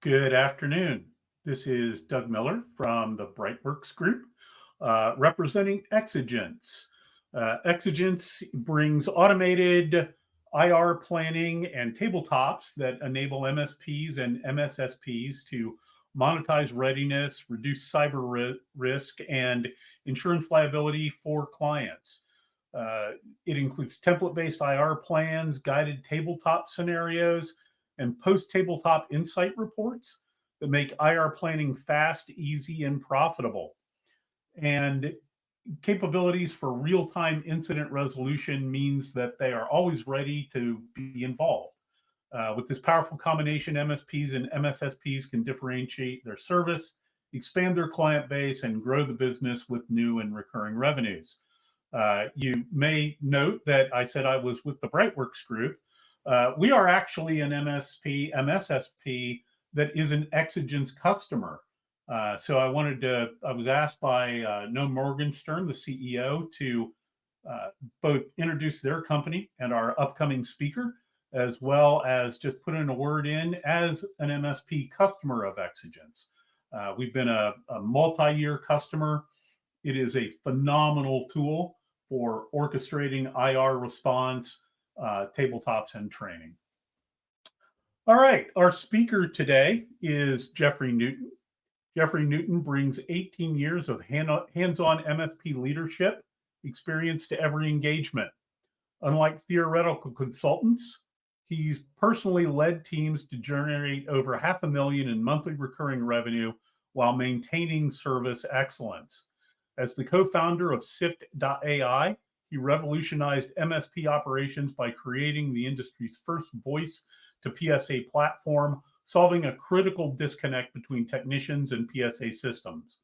Good afternoon. This is Doug Miller from the Brightworks Group, representing Exigence. Exigence brings automated IR planning and tabletops that enable MSPs and MSSPs to monetize readiness, reduce risk, and insurance liability for clients. Uh, it includes template-based IR plans, guided tabletop scenarios, and post tabletop insight reports that make IR planning fast, easy, and profitable. And capabilities for real time incident resolution means that they are always ready to be involved. With this powerful combination, MSPs and MSSPs can differentiate their service, expand their client base, and grow the business with new and recurring revenues. You may note that I said I was with the Brightworks Group. We are actually an MSP, MSSP that is an Exigence customer. I was asked by Noam Morgenstern, the CEO, to both introduce their company and our upcoming speaker, as well as just put in a word in as an MSP customer of Exigence. We've been a multi-year customer. It is a phenomenal tool for orchestrating IR response, tabletops, and training. All right, our speaker today is Jeffrey Newton. Jeffrey Newton brings 18 years of hands-on MSP leadership experience to every engagement. Unlike theoretical consultants, he's personally led teams to generate over $500,000 in monthly recurring revenue while maintaining service excellence. As the co-founder of Sift.ai, he revolutionized MSP operations by creating the industry's first voice to PSA platform, solving a critical disconnect between technicians and PSA systems.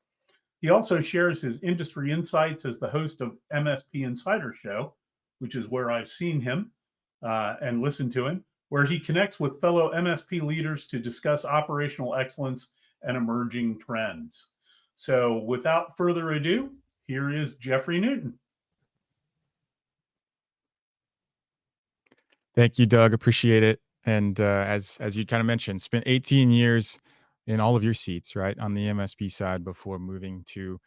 He also shares his industry insights as the host of MSP Insider Show, which is where I've seen him and listened to him, where he connects with fellow MSP leaders to discuss operational excellence and emerging trends. So without further ado, here is Jeffrey Newton. Thank you, Doug. Appreciate it. And as you kind of mentioned, spent 18 years in all of your seats, right, on the MSP side before moving to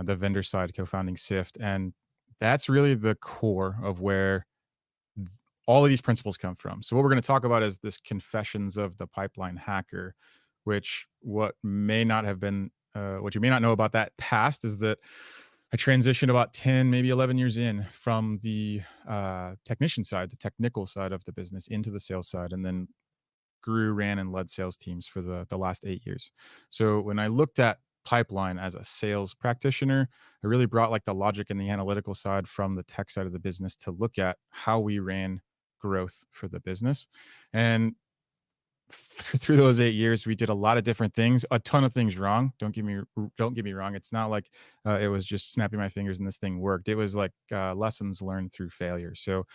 the vendor side, co-founding Sift. And that's really the core of where all of these principles come from. So what we're going to talk about is this confessions of the pipeline hacker, which what you may not know about that past is that I transitioned about 10, maybe 11 years in from the technician side, the technical side of the business into the sales side, and then grew, ran, and led sales teams for the last 8 years. So when I looked at pipeline as a sales practitioner, I really brought like the logic and the analytical side from the tech side of the business to look at how we ran growth for the business. And through those 8 years, we did a lot of different things, a ton of things wrong. Don't get me wrong. It's not like it was just snapping my fingers and this thing worked. It was like lessons learned through failure. So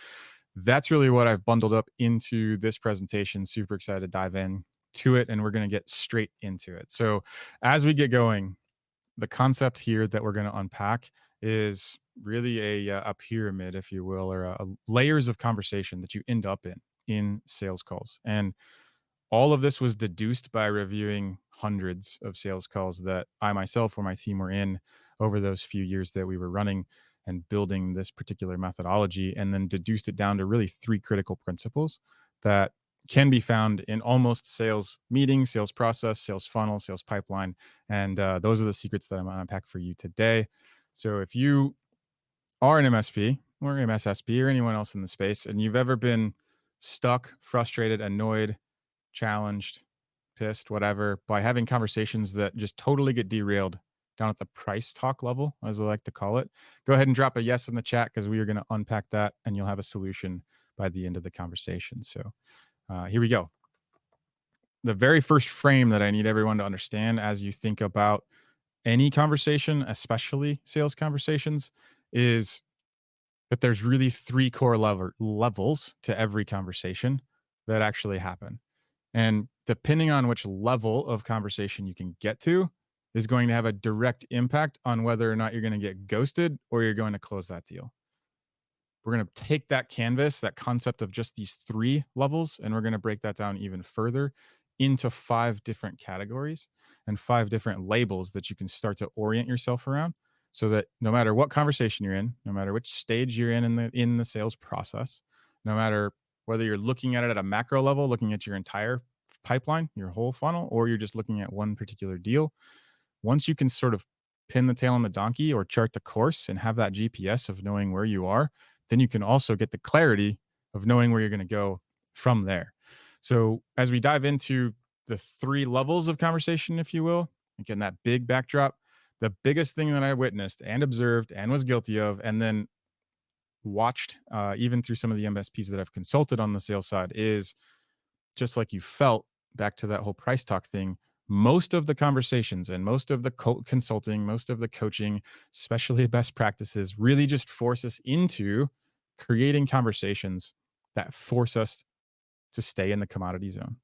that's really what I've bundled up into this presentation. Super excited to dive in to it, and we're going to get straight into it. So as we get going, the concept here that we're going to unpack is really a pyramid, if you will, or a layers of conversation that you end up in sales calls. And all of this was deduced by reviewing hundreds of sales calls that I myself or my team were in over those few years that we were running and building this particular methodology, and then deduced it down to really 3 critical principles that can be found in almost sales meeting, sales process, sales funnel, sales pipeline. And those are the secrets that I'm going to unpack for you today. So if you are an MSP or MSSP or anyone else in the space, and you've ever been stuck, frustrated, annoyed, challenged, pissed, whatever, by having conversations that just totally get derailed down at the price talk level, as I like to call it, go ahead and drop a yes in the chat, because we are going to unpack that and you'll have a solution by the end of the conversation. So here we go. The very first frame that I need everyone to understand as you think about any conversation, especially sales conversations, is that there's really 3 core levels to every conversation that actually happen. And depending on which level of conversation you can get to is going to have a direct impact on whether or not you're going to get ghosted or you're going to close that deal. We're going to take that canvas, that concept of just these 3 levels, and we're going to break that down even further into 5 different categories and 5 different labels that you can start to orient yourself around, so that no matter what conversation you're in, no matter which stage you're in the sales process, no matter whether you're looking at it at a macro level, looking at your entire pipeline, your whole funnel, or you're just looking at one particular deal, once you can sort of pin the tail on the donkey or chart the course and have that GPS of knowing where you are, then you can also get the clarity of knowing where you're going to go from there. So, as we dive into the 3 levels of conversation, if you will, again, that big backdrop, the biggest thing that I witnessed and observed and was guilty of, and then watched, even through some of the MSPs that I've consulted on the sales side, is just like you felt, back to that whole price talk thing, most of the conversations and most of the consulting, most of the coaching, especially best practices, really just force us into creating conversations that force us to stay in the commodity zone.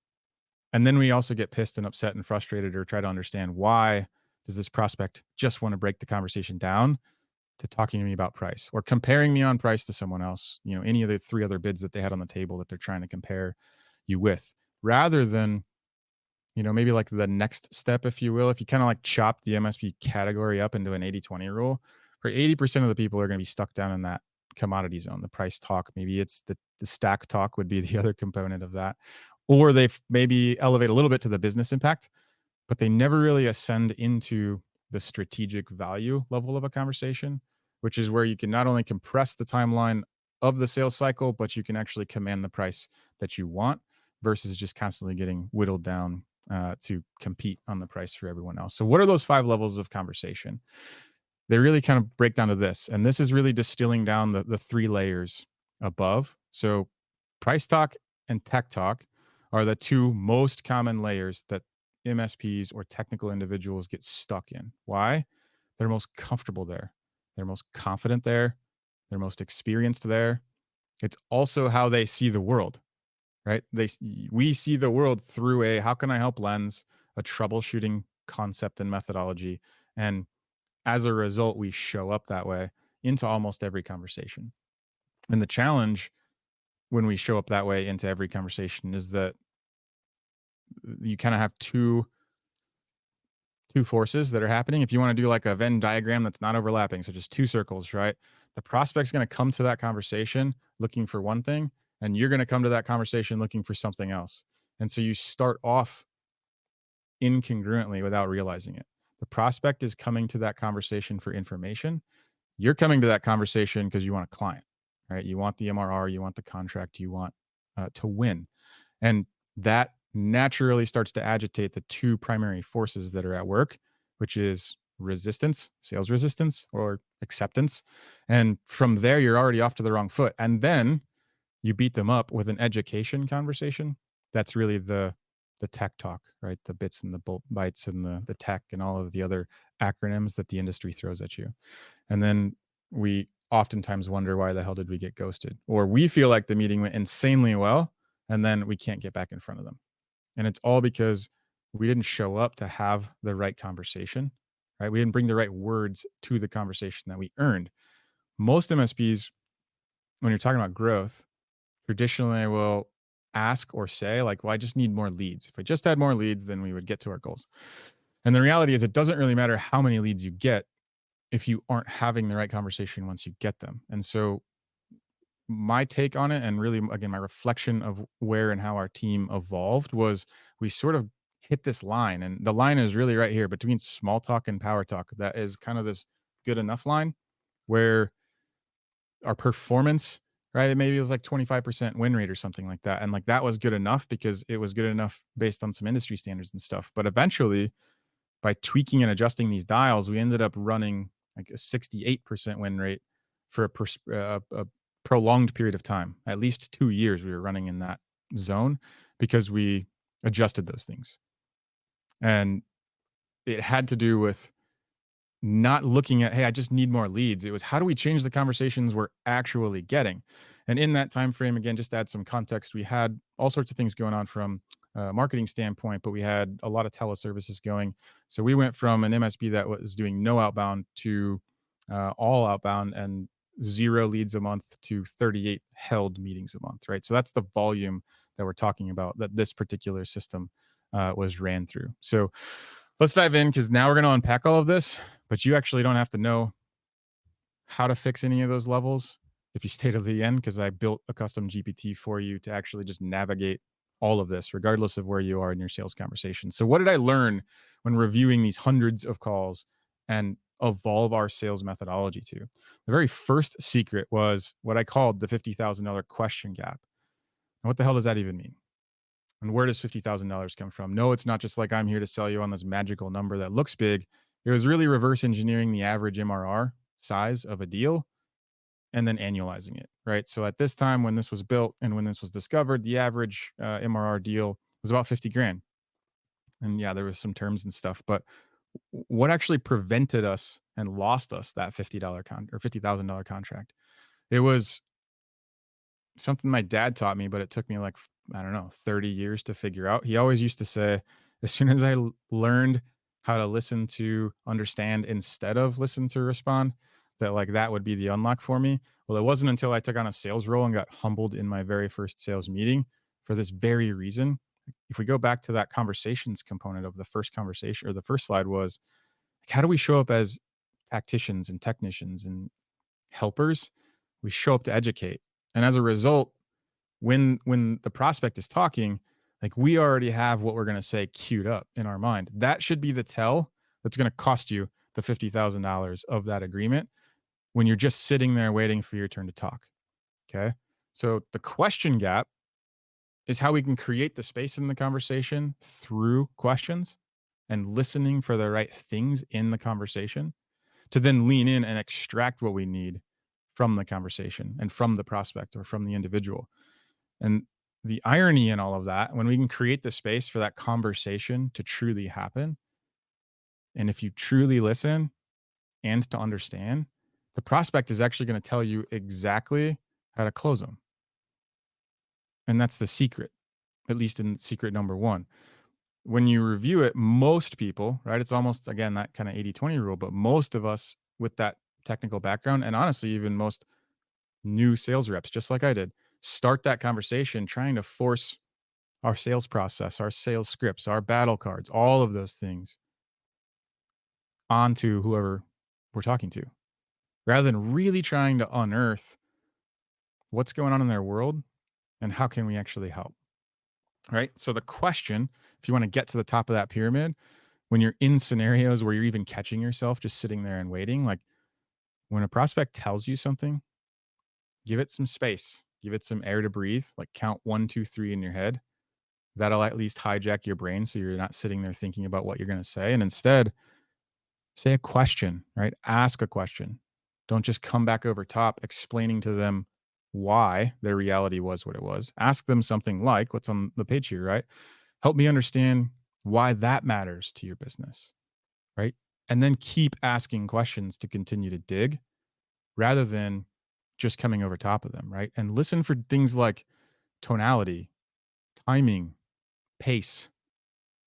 And then we also get pissed and upset and frustrated, or try to understand, why does this prospect just want to break the conversation down to talking to me about price, or comparing me on price to someone else, any of the 3 other bids that they had on the table that they're trying to compare you with, rather than, maybe like the next step, if you will. If you kind of like chop the MSP category up into an 80-20 rule, for 80% of the people are going to be stuck down in that commodity zone, the price talk. Maybe it's the stack talk would be the other component of that. Or they've maybe elevate a little bit to the business impact, but they never really ascend into the strategic value level of a conversation, which is where you can not only compress the timeline of the sales cycle, but you can actually command the price that you want, versus just constantly getting whittled down to compete on the price for everyone else. So, what are those 5 levels of conversation? They really kind of break down to this. And this is really distilling down the 3 layers above. So, price talk and tech talk are the 2 most common layers that MSPs or technical individuals get stuck in. Why? They're most comfortable there. They're most confident there. They're most experienced there. It's also how they see the world, right? We see the world through a how can I help lens, a troubleshooting concept and methodology. And as a result, we show up that way into almost every conversation. And the challenge when we show up that way into every conversation is that you kind of have two forces that are happening. If you want to do like a Venn diagram that's not overlapping, so just 2 circles, right? The prospect's going to come to that conversation looking for one thing, and you're going to come to that conversation looking for something else. And so you start off incongruently without realizing it. The prospect is coming to that conversation for information. You're coming to that conversation because you want a client, right? You want the MRR, you want the contract, you want to win. And that naturally starts to agitate the 2 primary forces that are at work, which is resistance, sales resistance, or acceptance. And from there, you're already off to the wrong foot. And then you beat them up with an education conversation. That's really the tech talk, right? The bits and the bytes and the tech and all of the other acronyms that the industry throws at you. And then we oftentimes wonder, why the hell did we get ghosted? Or we feel like the meeting went insanely well, and then we can't get back in front of them. And it's all because we didn't show up to have the right conversation, right? We didn't bring the right words to the conversation that we earned. Most MSPs, when you're talking about growth, traditionally will ask or say, like, well, I just need more leads. If I just had more leads, then we would get to our goals. And the reality is, it doesn't really matter how many leads you get if you aren't having the right conversation once you get them. And so my take on it, and really, again, my reflection of where and how our team evolved, was we sort of hit this line. And the line is really right here between small talk and power talk. That is kind of this good enough line where our performance, right? Maybe it was like 25% win rate or something like that. And like that was good enough because it was good enough based on some industry standards and stuff. But eventually, by tweaking and adjusting these dials, we ended up running like a 68% win rate for a prolonged period of time. At least 2 years we were running in that zone because we adjusted those things. And it had to do with not looking at, hey, I just need more leads. It was, how do we change the conversations we're actually getting? And in that time frame, again, just to add some context, we had all sorts of things going on from a marketing standpoint, but we had a lot of teleservices going. So we went from an MSP that was doing no outbound to all outbound and 0 leads a month to 38 held meetings a month, right? So that's the volume that we're talking about that this particular system was ran through. So let's dive in, because now we're going to unpack all of this, but you actually don't have to know how to fix any of those levels if you stay to the end, because I built a custom GPT for you to actually just navigate all of this, regardless of where you are in your sales conversation. So, what did I learn when reviewing these hundreds of calls and evolve our sales methodology to? The very first secret was what I called the $50,000 question gap. And what the hell does that even mean? And where does $50,000 come from? No, it's not just like I'm here to sell you on this magical number that looks big. It was really reverse engineering the average MRR size of a deal and then annualizing it, right? So at this time, when this was built and when this was discovered, the average MRR deal was about 50 grand. And yeah, there was some terms and stuff, but what actually prevented us and lost us that $50,000 contract? It was something my dad taught me, but it took me like, I don't know, 30 years to figure out. He always used to say, as soon as I learned how to listen to understand instead of listen to respond, that like that would be the unlock for me. Well, it wasn't until I took on a sales role and got humbled in my very first sales meeting for this very reason. If we go back to that conversations component of the first conversation, or the first slide was like, how do we show up as tacticians and technicians and helpers? We show up to educate. And as a result, when the prospect is talking, like we already have what we're going to say queued up in our mind. That should be the tell that's going to cost you the $50,000 of that agreement when you're just sitting there waiting for your turn to talk. Okay. So the question gap is how we can create the space in the conversation through questions and listening for the right things in the conversation to then lean in and extract what we need from the conversation and from the prospect or from the individual. And the irony in all of that, when we can create the space for that conversation to truly happen, and if you truly listen and to understand, the prospect is actually going to tell you exactly how to close them. And that's the secret, at least in secret number one. When you review it, most people, right? It's almost, again, that kind of 80-20 rule, but most of us with that technical background, and honestly, even most new sales reps, just like I did, start that conversation trying to force our sales process, our sales scripts, our battle cards, all of those things onto whoever we're talking to, rather than really trying to unearth what's going on in their world and how can we actually help. Right. So the question, if you want to get to the top of that pyramid, when you're in scenarios where you're even catching yourself just sitting there and waiting, like when a prospect tells you something, give it some space, give it some air to breathe, like count 1, 2, 3 in your head. That'll at least hijack your brain so you're not sitting there thinking about what you're going to say. And instead, say a question, right? Ask a question. Don't just come back over top explaining to them why their reality was what it was. Ask them something like what's on the page here, right? Help me understand why that matters to your business, right? And then keep asking questions to continue to dig rather than just coming over top of them, right? And listen for things like tonality, timing, pace.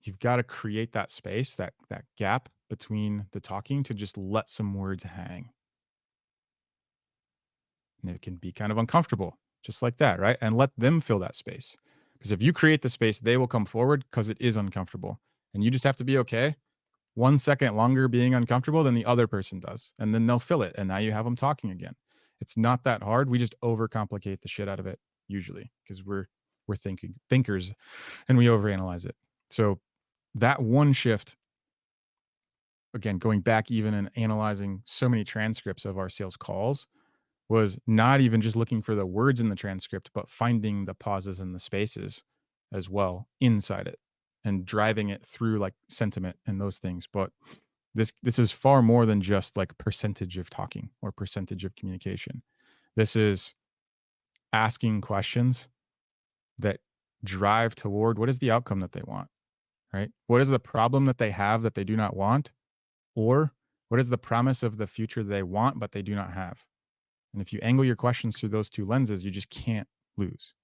You've got to create that space, that gap between the talking to just let some words hang. And it can be kind of uncomfortable, just like that, right? And let them fill that space. Because if you create the space, they will come forward because it is uncomfortable. And you just have to be okay 1 second longer being uncomfortable than the other person does. And then they'll fill it. And now you have them talking again. It's not that hard. We just overcomplicate the shit out of it usually because we're thinkers and we overanalyze it. So that one shift, again, going back even and analyzing so many transcripts of our sales calls, was not even just looking for the words in the transcript, but finding the pauses and the spaces as well inside it and driving it through like sentiment and those things. But this is far more than just like percentage of talking or percentage of communication. This is asking questions that drive toward what is the outcome that they want, right? What is the problem that they have that they do not want? Or what is the promise of the future they want, but they do not have? And if you angle your questions through those two lenses, you just can't lose.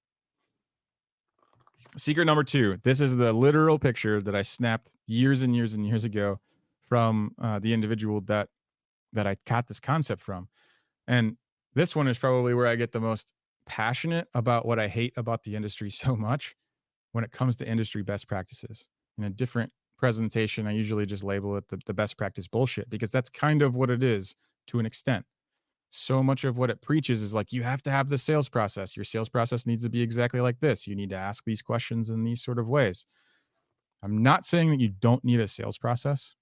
Secret number 2. This is the literal picture that I snapped years and years and years ago from the individual that I got this concept from. And this one is probably where I get the most passionate about what I hate about the industry so much when it comes to industry best practices. in a different presentation, I usually just label it the best practice bullshit, because that's kind of what it is to an extent. So much of what it preaches is like, you have to have the sales process. Your sales process needs to be exactly like this. You need to ask these questions in these sort of ways. I'm not saying that you don't need a sales process,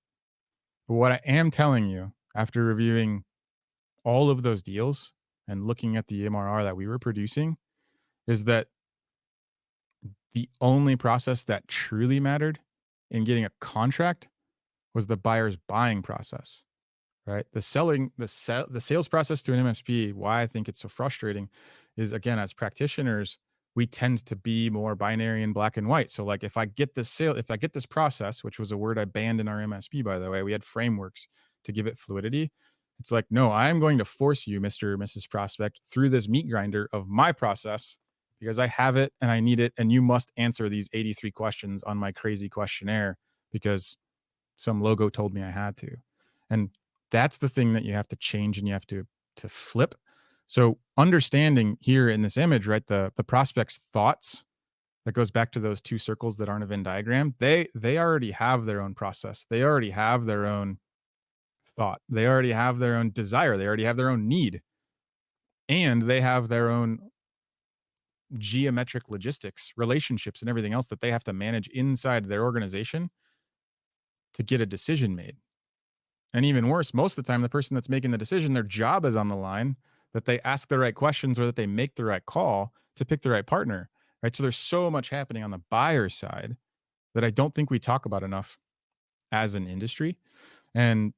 but what I am telling you after reviewing all of those deals and looking at the MRR that we were producing is that the only process that truly mattered in getting a contract was the buyer's buying process, right? The sales process to an MSP, why I think it's so frustrating is, again, as practitioners, we tend to be more binary and black and white. So like, if I get this process, which was a word I banned in our MSP, by the way, we had frameworks to give it fluidity. It's like, no, I'm going to force you, Mr. or Mrs. Prospect, through this meat grinder of my process because I have it and I need it. And you must answer these 83 questions on my crazy questionnaire because some logo told me I had to. And that's the thing that you have to change and you have to flip. So understanding here in this image, right, the prospect's thoughts, that goes back to those two circles that aren't a Venn diagram. They already have their own process. They already have their own thought. They already have their own desire. They already have their own need. And they have their own geometric logistics, relationships, and everything else that they have to manage inside their organization to get a decision made. And even worse, most of the time, the person that's making the decision, their job is on the line, that they ask the right questions or that they make the right call to pick the right partner, right? So there's so much happening on the buyer side that I don't think we talk about enough as an industry. And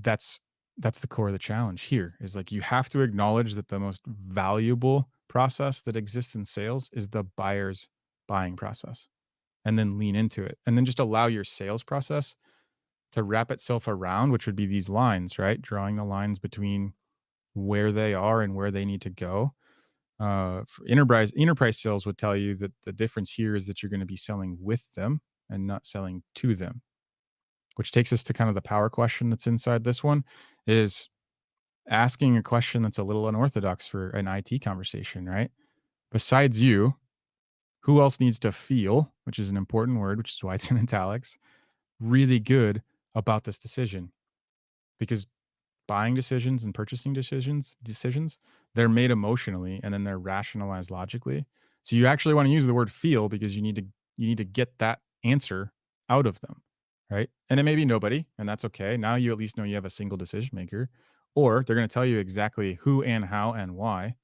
that's the core of the challenge here is like, you have to acknowledge that the most valuable process that exists in sales is the buyer's buying process, and then lean into it, and then just allow your sales process to wrap itself around, which would be these lines, right? Drawing the lines between where they are and where they need to go. For enterprise sales would tell you that the difference here is that you're going to be selling with them and not selling to them, which takes us to kind of the power question that's inside this one, is asking a question that's a little unorthodox for an IT conversation, right? Besides you, who else needs to feel, which is an important word, which is why it's in italics, really good about this decision? Because buying decisions and purchasing decisions, they're made emotionally and then they're rationalized logically. So you actually want to use the word feel because you need to get that answer out of them, right? And it may be nobody, and that's okay. Now you at least know you have a single decision maker, or they're going to tell you exactly who and how and why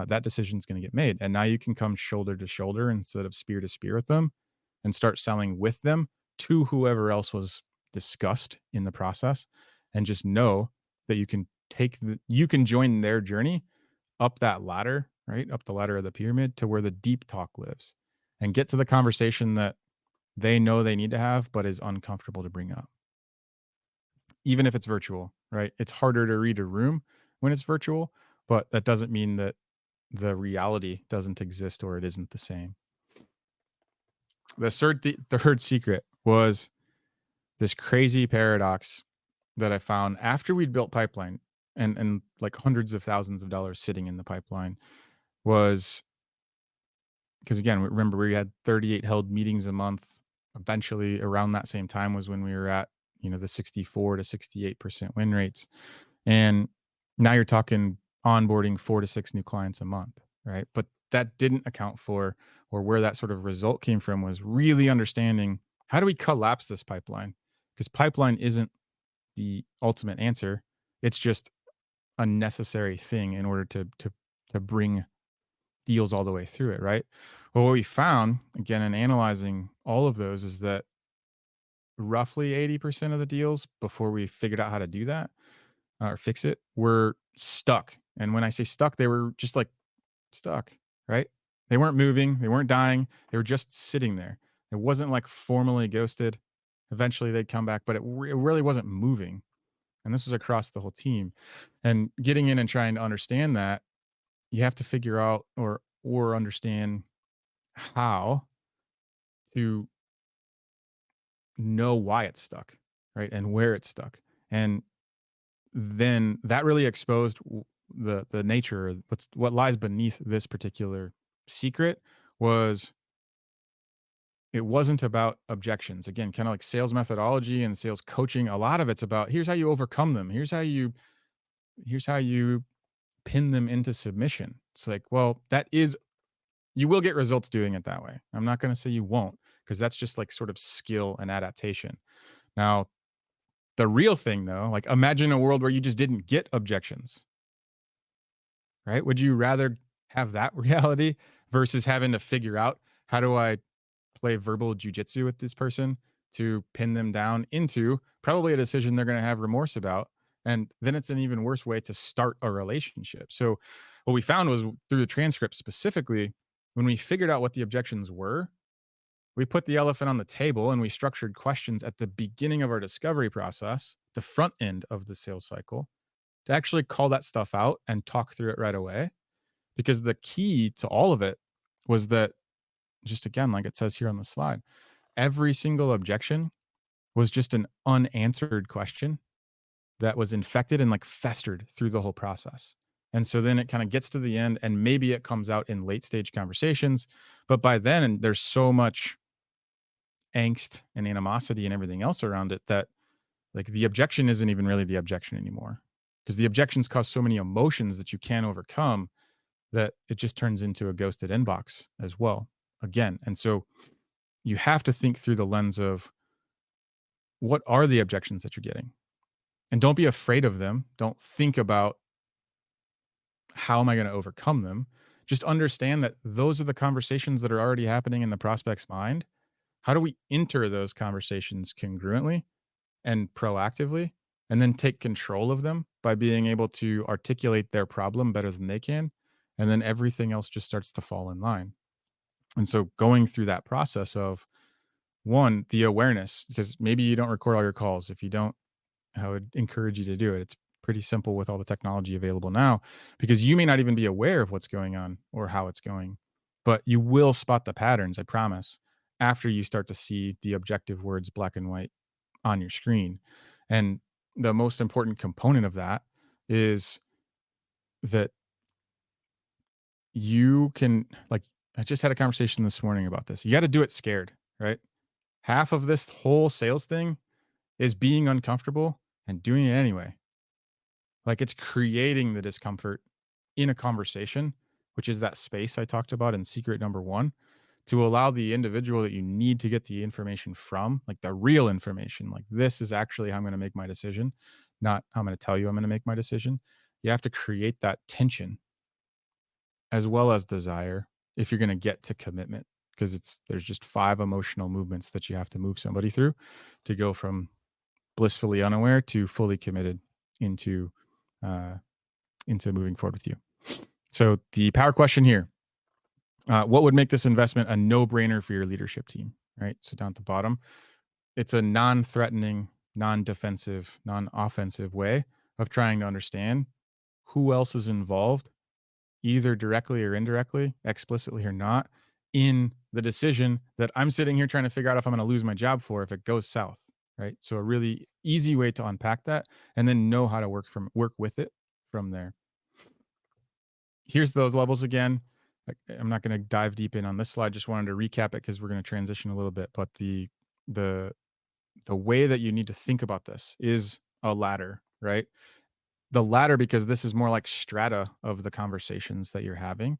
that decision is going to get made. And now you can come shoulder to shoulder instead of spear to spear with them and start selling with them to whoever else was discussed in the process, and just know that you can join their journey up that ladder, right? Up the ladder of the pyramid to where the deep talk lives, and get to the conversation that they know they need to have, but is uncomfortable to bring up. Even if it's virtual, right? It's harder to read a room when it's virtual, but that doesn't mean that the reality doesn't exist or it isn't the same. The third secret was this crazy paradox that I found after we'd built pipeline and like hundreds of thousands of dollars sitting in the pipeline, was because, again, remember, we had 38 held meetings a month. Eventually around that same time was when we were at, the 64 to 68% win rates. And now you're talking onboarding 4 to 6 new clients a month, right? But that didn't account for, or where that sort of result came from, was really understanding, how do we collapse this pipeline? Because pipeline isn't the ultimate answer. It's just a necessary thing in order to bring deals all the way through it, right? Well, what we found, again, in analyzing all of those, is that roughly 80% of the deals, before we figured out how to do that or fix it, were stuck. And when I say stuck, they were just like stuck, right? They weren't moving, they weren't dying, they were just sitting there. It wasn't like formally ghosted. Eventually they'd come back, but it really wasn't moving. And this was across the whole team. And getting in and trying to understand that, you have to figure out or understand how to know why it's stuck, right? And where it's stuck. And then that really exposed the nature, what lies beneath this particular secret. Was it wasn't about objections. Again, kind of like sales methodology and sales coaching, a lot of it's about here's how you overcome them. Here's how you pin them into submission. It's like, well, that is you will get results doing it that way. I'm not going to say you won't, because that's just like sort of skill and adaptation. Now, the real thing though, like imagine a world where you just didn't get objections, right? Would you rather have that reality versus having to figure out how do I play verbal jujitsu with this person to pin them down into probably a decision they're going to have remorse about? And then it's an even worse way to start a relationship. So, what we found was through the transcript specifically, when we figured out what the objections were, we put the elephant on the table and we structured questions at the beginning of our discovery process, the front end of the sales cycle, to actually call that stuff out and talk through it right away. Because the key to all of it was that, just again, like it says here on the slide, every single objection was just an unanswered question that was infected and like festered through the whole process. And so then it kind of gets to the end and maybe it comes out in late stage conversations. But by then, there's so much angst and animosity and everything else around it that like the objection isn't even really the objection anymore, because the objections cause so many emotions that you can't overcome that it just turns into a ghosted inbox as well again. And so you have to think through the lens of what are the objections that you're getting, and don't be afraid of them. Don't think about how am I going to overcome them. Just understand that those are the conversations that are already happening in the prospect's mind. How do we enter those conversations congruently and proactively, and then take control of them by being able to articulate their problem better than they can? And then everything else just starts to fall in line. And so going through that process of one, the awareness, because maybe you don't record all your calls. If you don't, I would encourage you to do it. It's pretty simple with all the technology available now, because you may not even be aware of what's going on or how it's going, but you will spot the patterns, I promise, after you start to see the objective words black and white on your screen. And the most important component of that is that you can, like, I just had a conversation this morning about this. You got to do it scared, right? Half of this whole sales thing is being uncomfortable and doing it anyway. Like it's creating the discomfort in a conversation, which is that space I talked about in secret number one, to allow the individual that you need to get the information from, like the real information, like this is actually how I'm going to make my decision, not how I'm going to tell you I'm going to make my decision. You have to create that tension as well as desire if you're going to get to commitment, because there's just 5 emotional movements that you have to move somebody through to go from blissfully unaware to fully committed into uh, into moving forward with you. So the power question here: what would make this investment a no-brainer for your leadership team? Right. So down at the bottom, it's a non-threatening, non-defensive, non-offensive way of trying to understand who else is involved, either directly or indirectly, explicitly or not, in the decision that I'm sitting here trying to figure out if I'm going to lose my job for if it goes south. Right. So a really easy way to unpack that and then know how to work with it from there. Here's those levels again. I'm not going to dive deep in on this slide. Just wanted to recap it because we're going to transition a little bit. But the the way that you need to think about this is a ladder, right? The ladder, because this is more like strata of the conversations that you're having.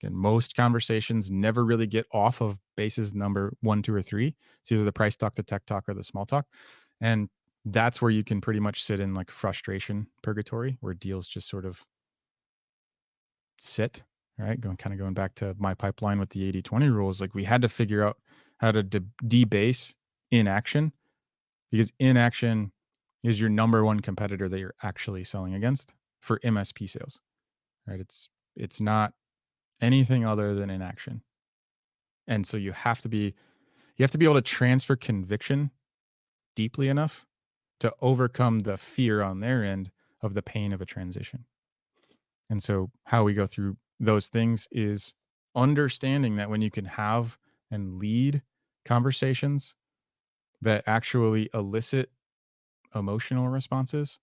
Again, most conversations never really get off of bases number 1, 2, or 3. It's either the price talk, the tech talk, or the small talk. And that's where you can pretty much sit in like frustration purgatory, where deals just sort of sit, right? Going back to my pipeline with the 80/20 rules, like we had to figure out how to debase inaction, because inaction is your number one competitor that you're actually selling against for MSP sales, right? It's not anything other than inaction. And so you have to be able to transfer conviction deeply enough to overcome the fear on their end of the pain of a transition. And so how we go through those things is understanding that when you can have and lead conversations that actually elicit emotional responses,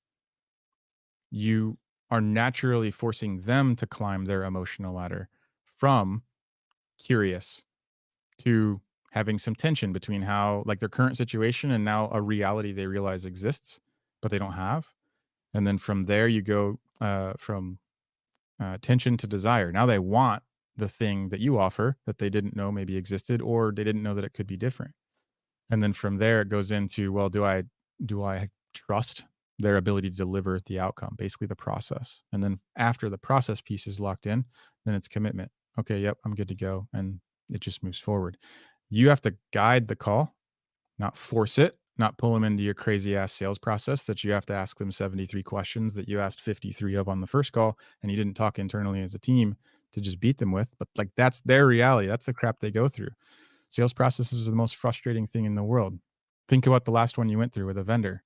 you are naturally forcing them to climb their emotional ladder from curious to having some tension between how, like, their current situation and now a reality they realize exists, but they don't have. And then from there, you go from tension to desire. Now they want the thing that you offer that they didn't know maybe existed, or they didn't know that it could be different. And then from there, it goes into, well, do I trust their ability to deliver the outcome, basically the process. And then after the process piece is locked in, then it's commitment. Okay, yep, I'm good to go, and it just moves forward. You have to guide the call, not force it, not pull them into your crazy ass sales process that you have to ask them 73 questions that you asked 53 of on the first call and you didn't talk internally as a team to just beat them with. But like, that's their reality. That's the crap they go through. Sales processes are the most frustrating thing in the world. Think about the last one you went through with a vendor.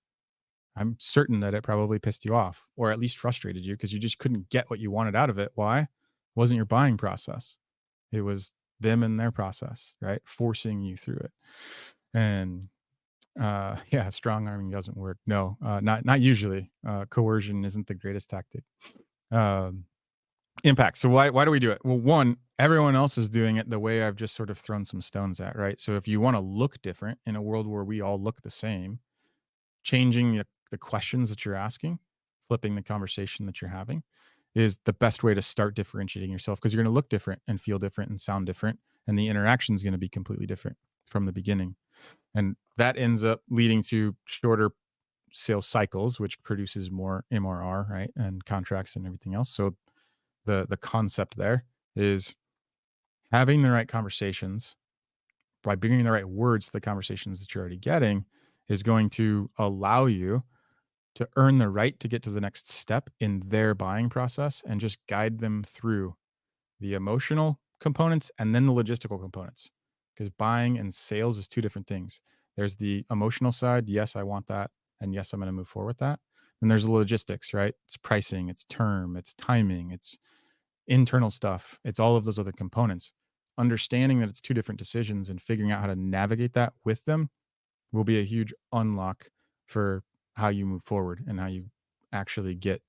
I'm certain that it probably pissed you off, or at least frustrated you, because you just couldn't get what you wanted out of it. Why? It wasn't your buying process. It was them and their process, right? Forcing you through it. And yeah, strong arming doesn't work. No, not usually. Coercion isn't the greatest tactic. Um, impact. So why do we do it? Well, one, everyone else is doing it the way I've just sort of thrown some stones at, right? So if you want to look different in a world where we all look the same, changing the questions that you're asking, flipping the conversation that you're having, is the best way to start differentiating yourself, because you're going to look different and feel different and sound different, and the interaction is going to be completely different from the beginning. And that ends up leading to shorter sales cycles, which produces more MRR, right? And contracts and everything else. So the concept there is having the right conversations by bringing the right words to the conversations that you're already getting is going to allow you to earn the right to get to the next step in their buying process and just guide them through the emotional components and then the logistical components, because buying and sales is two different things. There's the emotional side. Yes, I want that. And yes, I'm going to move forward with that. And there's the logistics, right? It's pricing, it's term, it's timing, it's internal stuff. It's all of those other components. Understanding that it's two different decisions and figuring out how to navigate that with them will be a huge unlock for how you move forward and how you actually get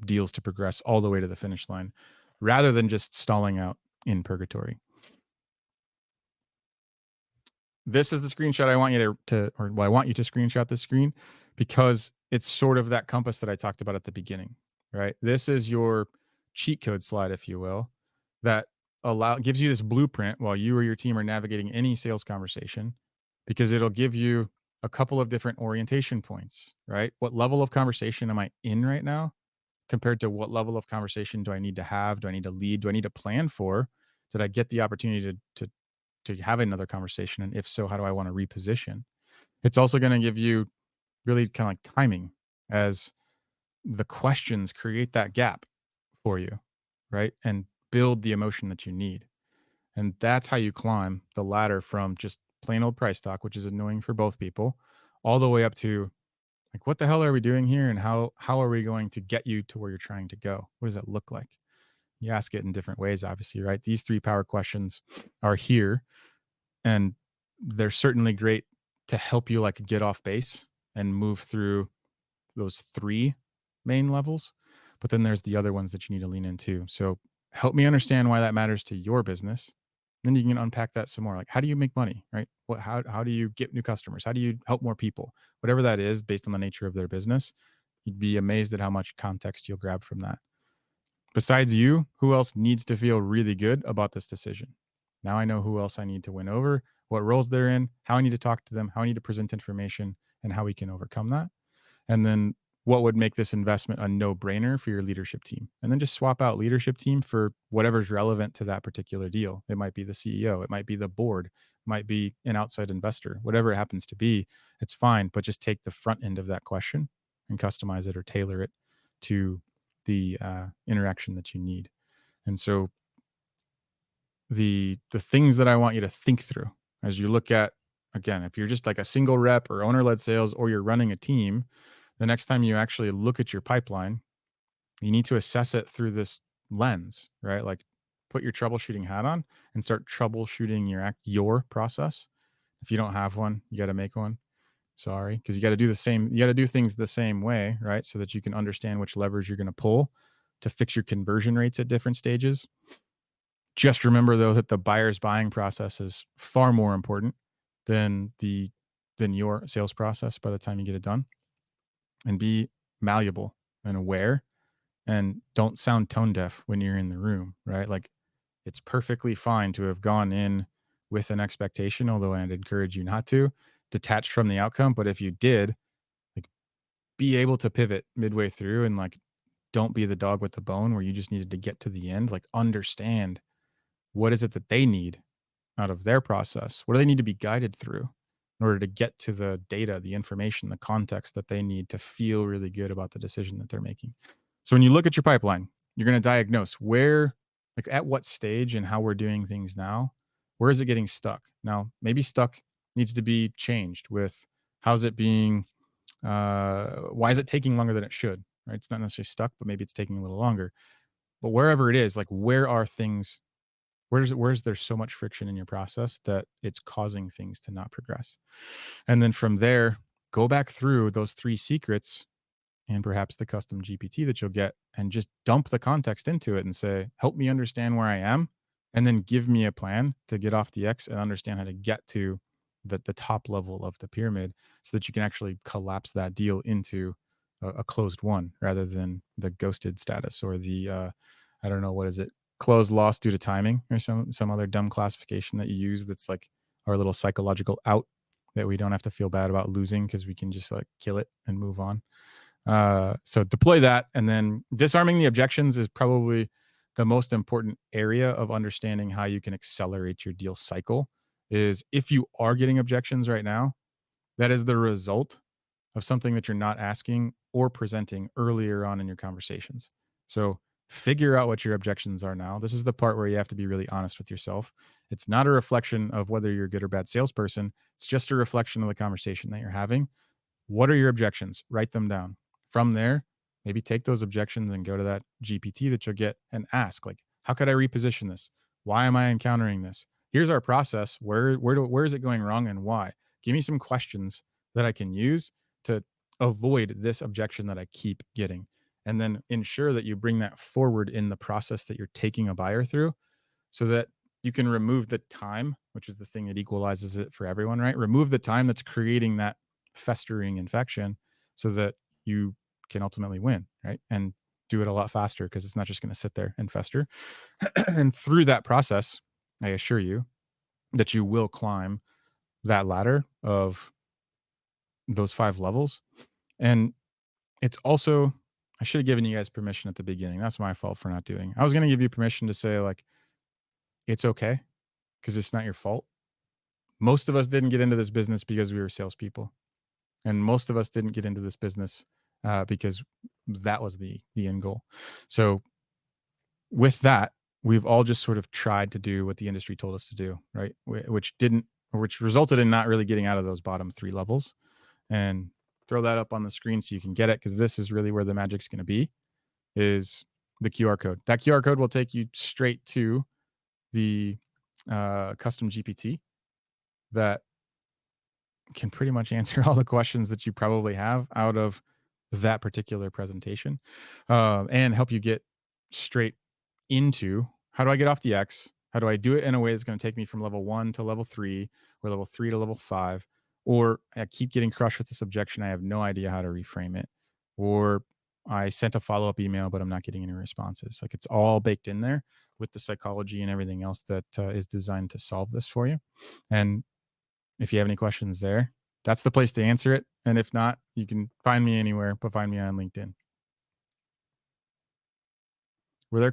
deals to progress all the way to the finish line, rather than just stalling out in purgatory. This is the screenshot I want you I want you to screenshot this screen, because it's sort of that compass that I talked about at the beginning, right? This is your cheat code slide, if you will, that gives you this blueprint while you or your team are navigating any sales conversation, because it'll give you a couple of different orientation points, right? What level of conversation am I in right now, compared to what level of conversation do I need to have? Do I need to lead? Do I need to plan for? Did I get the opportunity to have another conversation? And if so, how do I want to reposition? It's also going to give you really kind of like timing, as the questions create that gap for you, right? And build the emotion that you need. And that's how you climb the ladder from just plain old price talk, which is annoying for both people, all the way up to, like, what the hell are we doing here? And how are we going to get you to where you're trying to go? What does that look like? You ask it in different ways, obviously, right? These 3 power questions are here, and they're certainly great to help you like get off base and move through those 3 main levels. But then there's the other ones that you need to lean into. So help me understand why that matters to your business. Then you can unpack that some more. Like, how do you make money, right? How do you get new customers? How do you help more people? Whatever that is, based on the nature of their business, you'd be amazed at how much context you'll grab from that. Besides you, who else needs to feel really good about this decision? Now I know who else I need to win over, what roles they're in, how I need to talk to them, how I need to present information, and how we can overcome that. And then what would make this investment a no-brainer for your leadership team? And then just swap out leadership team for whatever's relevant to that particular deal. It might be the CEO, it might be the board, it might be an outside investor, whatever it happens to be, it's fine. But just take the front end of that question and customize it or tailor it to the interaction that you need. And so the things that I want you to think through as you look at, again, if you're just like a single rep or owner-led sales, or you're running a team, the next time you actually look at your pipeline, you need to assess it through this lens, right? Like, put your troubleshooting hat on and start troubleshooting your process. If you don't have one, you got to make one. Sorry, because you got to do the same. You got to do things the same way, right? So that you can understand which levers you're going to pull to fix your conversion rates at different stages. Just remember though that the buyer's buying process is far more important than your sales process by the time you get it done. And be malleable and aware, and don't sound tone deaf when you're in the room, right? Like, it's perfectly fine to have gone in with an expectation, although I'd encourage you not to, detached from the outcome. But if you did, like, be able to pivot midway through, and like, don't be the dog with the bone where you just needed to get to the end. Like, understand what is it that they need out of their process? What do they need to be guided through in order to get to the data, the information, the context that they need to feel really good about the decision that they're making? So when you look at your pipeline, you're going to diagnose where, like, at what stage and how we're doing things now, where is it getting stuck? Now, maybe stuck needs to be changed with how's it being, why is it taking longer than it should, right? It's not necessarily stuck, but maybe it's taking a little longer. But wherever it is, like, where are things, where's there so much friction in your process that it's causing things to not progress? And then from there, go back through those 3 secrets and perhaps the custom GPT that you'll get, and just dump the context into it and say, help me understand where I am, and then give me a plan to get off the X and understand how to get to the top level of the pyramid, so that you can actually collapse that deal into a closed one, rather than the ghosted status, or the I don't know, what is it, closed loss due to timing, or some other dumb classification that you use, that's like our little psychological out that we don't have to feel bad about losing, because we can just like kill it and move on. So deploy that, and then disarming the objections is probably the most important area of understanding how you can accelerate your deal cycle. Is, if you are getting objections right now, that is the result of something that you're not asking or presenting earlier on in your conversations. So figure out what your objections are now. This is the part where you have to be really honest with yourself. It's not a reflection of whether you're a good or bad salesperson. It's just a reflection of the conversation that you're having. What are your objections? Write them down. From there, maybe take those objections and go to that GPT that you'll get and ask, like, how could I reposition this? Why am I encountering this? Here's our process. Where is it going wrong, and why? Give me some questions that I can use to avoid this objection that I keep getting. And then ensure that you bring that forward in the process that you're taking a buyer through, so that you can remove the time, which is the thing that equalizes it for everyone, right? Remove the time that's creating that festering infection, so that you can ultimately win, right? And do it a lot faster, because it's not just going to sit there and fester. And through that process, I assure you that you will climb that ladder of those 5 levels. And it's also, I should have given you guys permission at the beginning. That's my fault for not doing. I was going to give you permission to say, like, it's okay, because it's not your fault. Most of us didn't get into this business because we were salespeople, and most of us didn't get into this business because that was the end goal. So with that, we've all just sort of tried to do what the industry told us to do, right? Which resulted in not really getting out of those bottom 3 levels. And throw that up on the screen so you can get it, because this is really where the magic's going to be, is the QR code. That QR code will take you straight to the custom GPT that can pretty much answer all the questions that you probably have out of that particular presentation, and help you get straight into, how do I get off the X? How do I do it in a way that's going to take me from level 1 to level 3, or level 3 to level 5? Or I keep getting crushed with this objection. I have no idea how to reframe it. Or I sent a follow-up email, but I'm not getting any responses. Like, it's all baked in there with the psychology and everything else that is designed to solve this for you. And if you have any questions there, that's the place to answer it. And if not, you can find me anywhere, but find me on LinkedIn. Were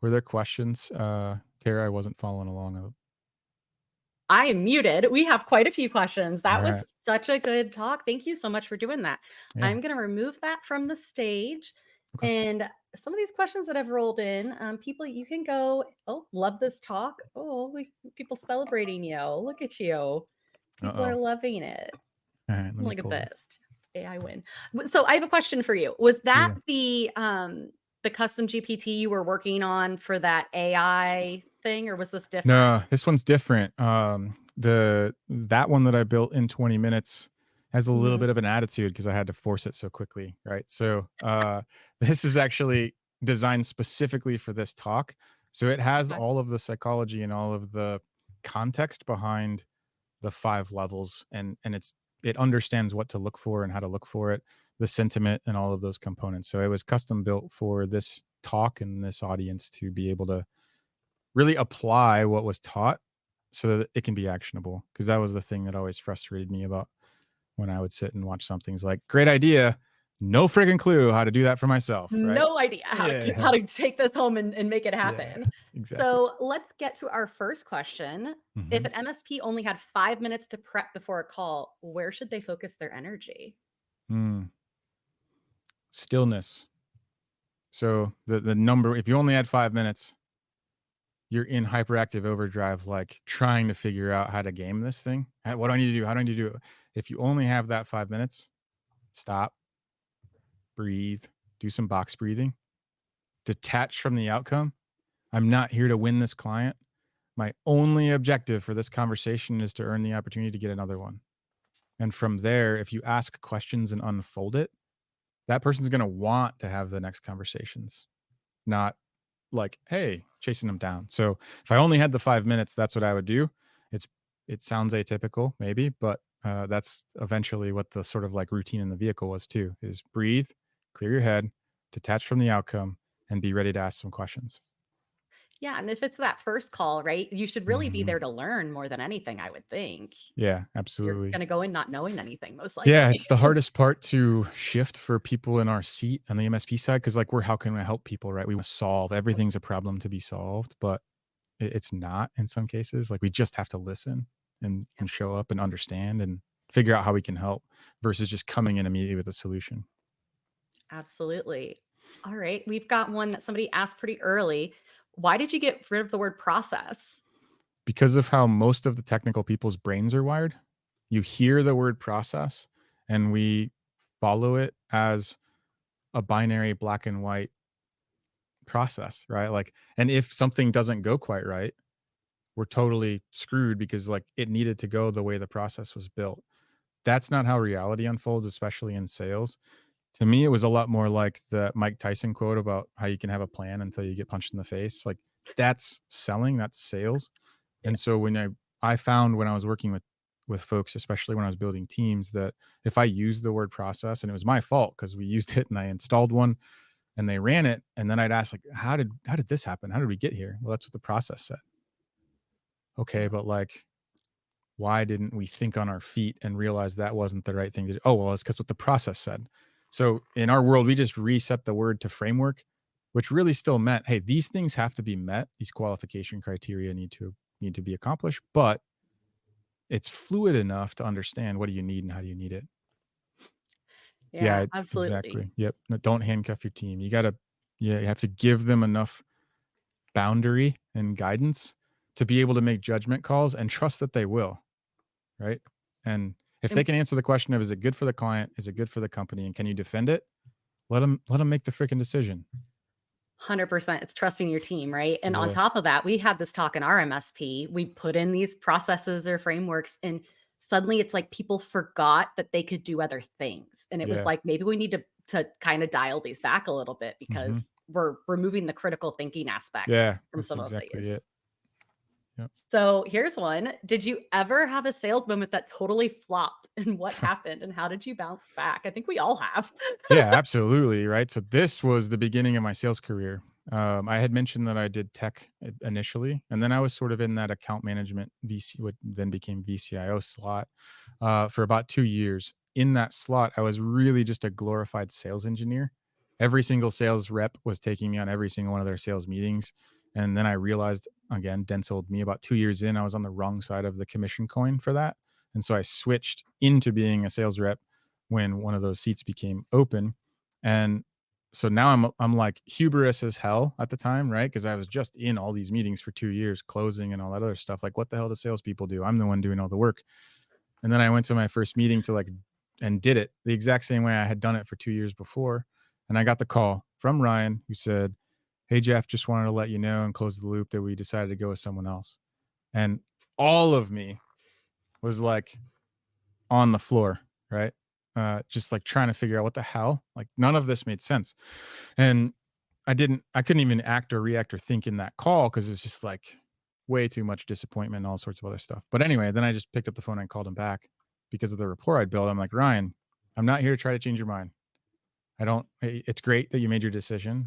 there questions? Tara, I wasn't following along. I am muted. We have quite a few questions. That All was right. such a good talk. Thank you so much for doing that. Yeah. I'm going to remove that from the stage. Okay. And some of these questions that have rolled in, people, you can go, oh, love this talk. Oh, people celebrating you. Look at you. People are loving it. All right. Let me Look at pull it. this. AI win. So I have a question for you. Was that Yeah. the custom GPT you were working on for that AI thing, or was this different? No, this one's different. That one that I built in 20 minutes has a little bit of an attitude, because I had to force it so quickly, right? So this is actually designed specifically for this talk. So it has Okay. all of the psychology and all of the context behind the 5 levels, and it understands what to look for and how to look for it, the sentiment and all of those components. So it was custom built for this talk and this audience to be able to really apply what was taught so that it can be actionable. Because that was the thing that always frustrated me about when I would sit and watch something. It's like, great idea, no friggin' clue how to do that for myself, right? No idea how Yeah, to take this home and make it yeah, happen. exactly. So let's get to our first question. If Mhm. an MSP only had 5 minutes to prep before a call, where should they focus their energy? Mm. Stillness. So the number, if you only had 5 minutes, you're in hyperactive overdrive, like trying to figure out how to game this thing. What do I need to do? How do I need to do it? If you only have that 5 minutes, stop, breathe, do some box breathing, detach from the outcome. I'm not here to win this client. My only objective for this conversation is to earn the opportunity to get another one. And from there, if you ask questions and unfold it, that person's going to want to have the next conversations, not like, hey, chasing them down. So if I only had the 5 minutes, that's what I would do. It's it sounds atypical, maybe, but that's eventually what the sort of like routine in the vehicle was too: is breathe, clear your head, detach from the outcome, and be ready to ask some questions. Yeah, and if it's that first call, right, you should really be Mhm. there to learn more than anything, I would think. Yeah, You're absolutely. gonna go in not knowing anything most Yeah, likely. it's the hardest part to shift for people in our seat on the MSP side because, like, we're how can I help people, right? We wanna solve everything's a problem to be solved, but it's not in some cases. Like, we just have to listen and show up and understand and figure out how we can help versus just coming in immediately with a solution. Absolutely. All right, we've got one that somebody asked pretty early. Why did you get rid of the word process? Because of how most of the technical people's brains are wired, you hear the word process and we follow it as a binary black and white process, right? Like, and if something doesn't go quite right, we're totally screwed because like it needed to go the way the process was built. That's not how reality unfolds, especially in sales. To me, it was a lot more like the Mike Tyson quote about how you can have a plan until you get punched in the face. Like that's selling, that's sales. Yeah. And so when I found when I was working with folks, especially when I was building teams, that if I used the word process, and it was my fault because we used it and I installed one and they ran it, and then I'd ask like, how did this happen? How did we get here? Well, that's what the process said. Okay, Yeah. but like why didn't we think on our feet and realize that wasn't the right thing to do? Oh, well, it's because what the process said. So in our world, we just reset the word to framework, which really still meant, hey, these things have to be met. These qualification criteria need to be accomplished, but it's fluid enough to understand what do you need and how do you need it. Yeah, Yeah, absolutely. exactly. Yep. No, don't handcuff your team. You have to give them enough boundary and guidance to be able to make judgment calls and trust that they will. Right? And if they And can answer the question of is it good for the client, is it good for the company, and can you defend it? Let them make the freaking decision. 100%, it's trusting your team, right? And on Yeah. top of that, we had this talk in our MSP. We put in these processes or frameworks, and suddenly it's like people forgot that they could do other things. And it was Yeah. like maybe we need to kind of dial these back a little bit Mhm. because we're removing the critical thinking aspect Yeah, from that's some of exactly these. it. Yep. So here's one. Did you ever have a sales moment that totally flopped? And what happened? And how did you bounce back? I think we all have. Yeah, absolutely, right? So this was the beginning of my sales career. I had mentioned that I did tech initially, and then I was sort of in that account management VC, what then became VCIO slot, for about 2 years. In that slot, I was really just a glorified sales engineer. Every single sales rep was taking me on every single one of their sales meetings, and then I realized again, Densold me about 2 years in, I was on the wrong side of the commission coin for that, and so I switched into being a sales rep when one of those seats became open. And so now I'm like hubris as hell at the time, right? Because I was just in all these meetings for 2 years, closing and all that other stuff. Like, what the hell do salespeople do? I'm the one doing all the work. And then I went to my first meeting to like and did it the exact same way I had done it for 2 years before. And I got the call from Ryan who said, "Hey Jeff, just wanted to let you know and close the loop that we decided to go with someone else." And all of me was like on the floor, right? Just like trying to figure out what the hell, like none of this made sense. And I couldn't even act or react or think in that call because it was just like way too much disappointment and all sorts of other stuff. But anyway, then I just picked up the phone and called him back because of the rapport I'd built. I'm like, Ryan, I'm not here to try to change your mind. It's great that you made your decision.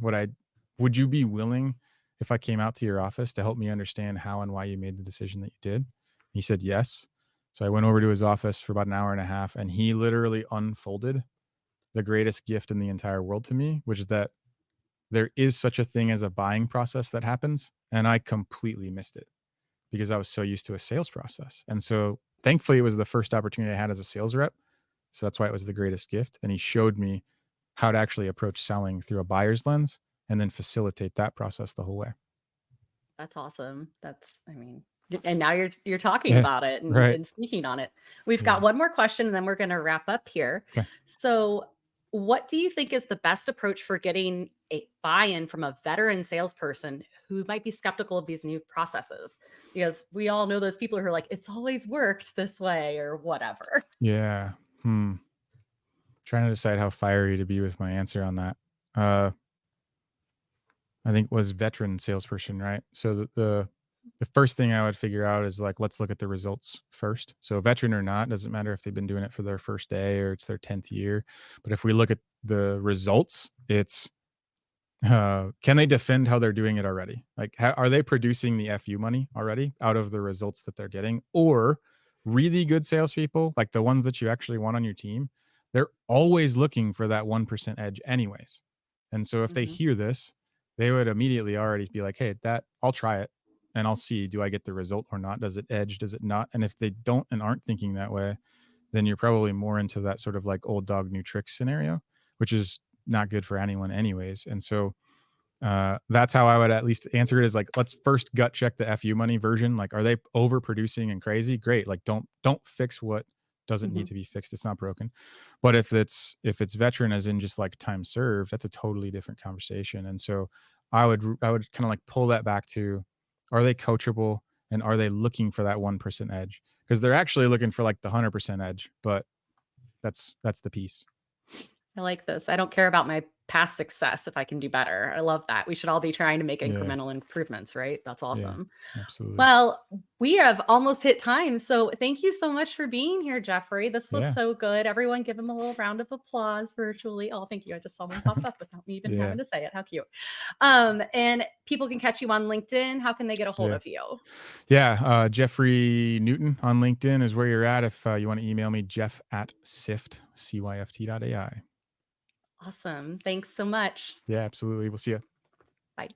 Would you be willing if I came out to your office to help me understand how and why you made the decision that you did? He said yes. So I went over to his office for about an hour and a half, and he literally unfolded the greatest gift in the entire world to me, which is that there is such a thing as a buying process that happens. And I completely missed it because I was so used to a sales process. And so thankfully, it was the first opportunity I had as a sales rep. So that's why it was the greatest gift. And he showed me how to actually approach selling through a buyer's lens and then facilitate that process the whole way. That's awesome. I mean, and now you're talking Yeah, about it right. and speaking on it. We've Yeah. got one more question and then we're going to wrap up here. Okay. So, what do you think is the best approach for getting a buy-in from a veteran salesperson who might be skeptical of these new processes? Because we all know those people who are like, it's always worked this way or whatever. Yeah. Trying to decide how fiery to be with my answer on that. I think was veteran salesperson, right? So the first thing I would figure out is like, let's look at the results first. So veteran or not, doesn't matter if they've been doing it for their first day or it's their 10th year. But if we look at the results, it's can they defend how they're doing it already? Like, are they producing the FU money already out of the results that they're getting? Or really good salespeople, like the ones that you actually want on your team, they're always looking for that 1% edge, anyways. And so if they Mhm. hear this, they would immediately already be like, hey, I'll try it and I'll see, do I get the result or not? Does it edge? Does it not? And if they don't and aren't thinking that way, then you're probably more into that sort of like old dog, new tricks scenario, which is not good for anyone, anyways. And so that's how I would at least answer it is like, let's first gut check the FU money version. Like, are they overproducing and crazy? Great. Like, don't fix what doesn't need Mhm. to be fixed. It's not broken. But if it's veteran as in just like time served, that's a totally different conversation. And so I would kind of like pull that back to, are they coachable and are they looking for that 1% edge? Because they're actually looking for like the 100% edge, but that's the piece. I like this. I don't care about my past success if I can do better. I love that. We should all be trying to make Yeah. incremental improvements, right? That's Yeah, awesome. absolutely. Well, we have almost hit time. So thank you so much for being here, Jeffrey. This was Yeah. so good. Everyone give him a little round of applause virtually. Oh, thank you. I just saw one pop up without me even Yeah. having to say it. How cute. And people can catch you on LinkedIn. How can they get a hold Yeah. of you? Yeah, Jeffrey Newton on LinkedIn is where you're at. If you want to email me, jeff@cyft.ai. Awesome. Thanks so much. Yeah, absolutely. We'll see you. Bye.